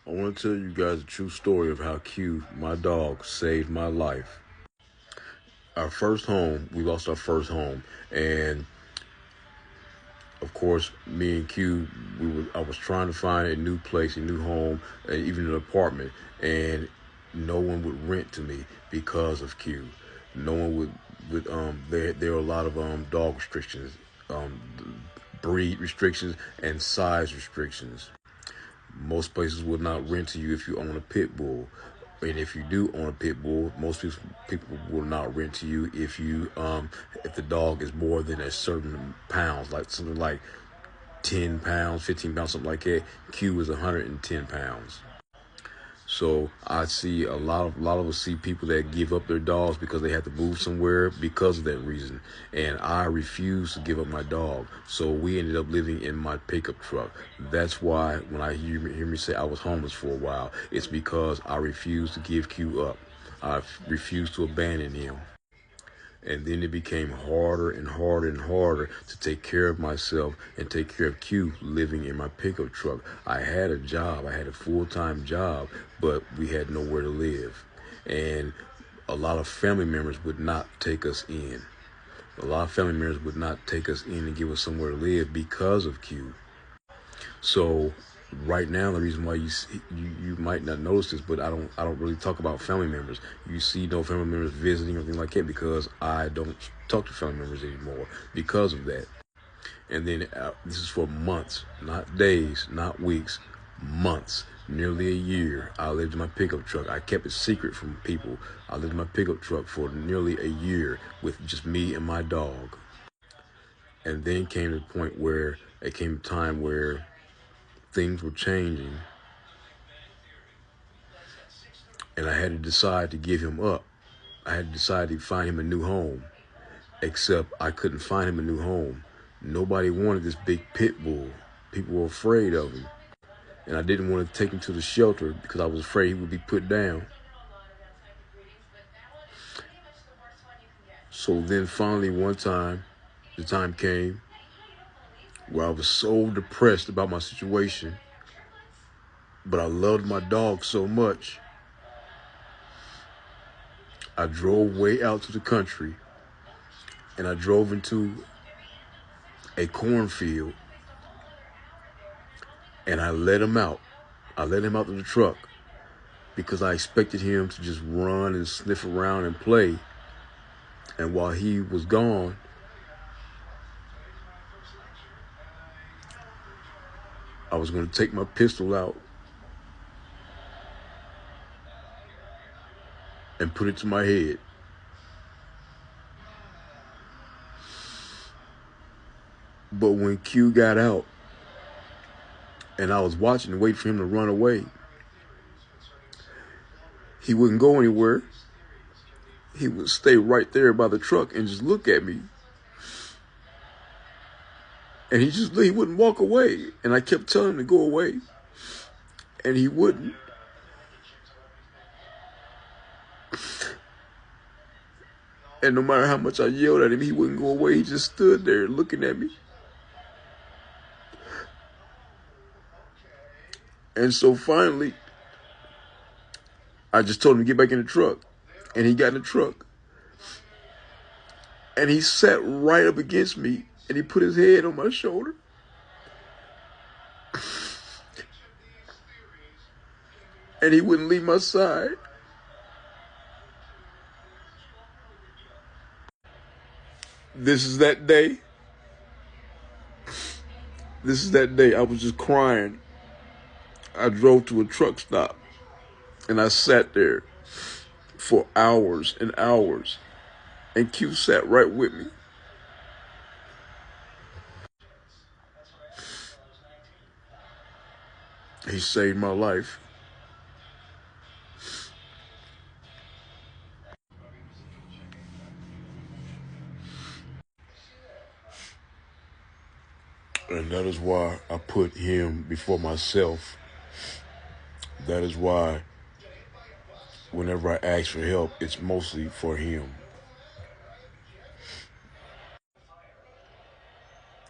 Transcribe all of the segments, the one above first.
I want to tell you guys a true story of how Q, my dog, saved my life. Our first home, we lost our first home, and of course, me and Q, I was trying to find a new place, a new home, and even an apartment, and no one would rent to me because of Q. No one there are a lot of dog restrictions, um, breed restrictions, and size restrictions. Most places will not rent to you if you own a pit bull. And if you do own a pit bull, most people will not rent to you if the dog is more than a certain pounds, like something like 10 pounds, 15 pounds, something like that. Q is 110 pounds. So I see a lot of us see people that give up their dogs because they have to move somewhere because of that reason. And I refuse to give up my dog. So we ended up living in my pickup truck. That's why when I hear me say I was homeless for a while, it's because I refused to give Q up. I refused to abandon him. And then it became harder and harder and harder to take care of myself and take care of Q living in my pickup truck. I had a job, I had a full-time job, but we had nowhere to live. And a lot of family members would not take us in. A lot of family members would not take us in and give us somewhere to live because of Q. So right now, the reason why you might not notice this, but I don't really talk about family members. You see no family members visiting or anything like that because I don't talk to family members anymore because of that. And then this is for months, not days, not weeks, months, nearly a year. I lived in my pickup truck. I kept it secret from people. I lived in my pickup truck for nearly a year with just me and my dog. And then came to the point where it came a time where things were changing, and I had to decide to give him up. I had to decide to find him a new home, except I couldn't find him a new home. Nobody wanted this big pit bull. People were afraid of him, and I didn't want to take him to the shelter because I was afraid he would be put down. So then finally one time, the time came where I was so depressed about my situation, but I loved my dog so much, I drove way out to the country, and I drove into a cornfield, and I let him out. I let him out of the truck because I expected him to just run and sniff around and play. And while he was gone, I was going to take my pistol out and put it to my head. But when Q got out and I was watching and waiting for him to run away, he wouldn't go anywhere. He would stay right there by the truck and just look at me. And he wouldn't walk away. And I kept telling him to go away, and he wouldn't. And no matter how much I yelled at him, he wouldn't go away. He just stood there looking at me. And so finally, I just told him to get back in the truck. And he got in the truck. And he sat right up against me, and he put his head on my shoulder. And he wouldn't leave my side. This is that day. This is that day. I was just crying. I drove to a truck stop, and I sat there for hours and hours. And Q sat right with me. He saved my life. And that is why I put him before myself. That is why whenever I ask for help, it's mostly for him.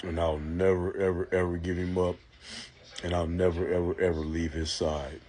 And I'll never, ever, ever give him up. And I'll never, ever, ever leave his side.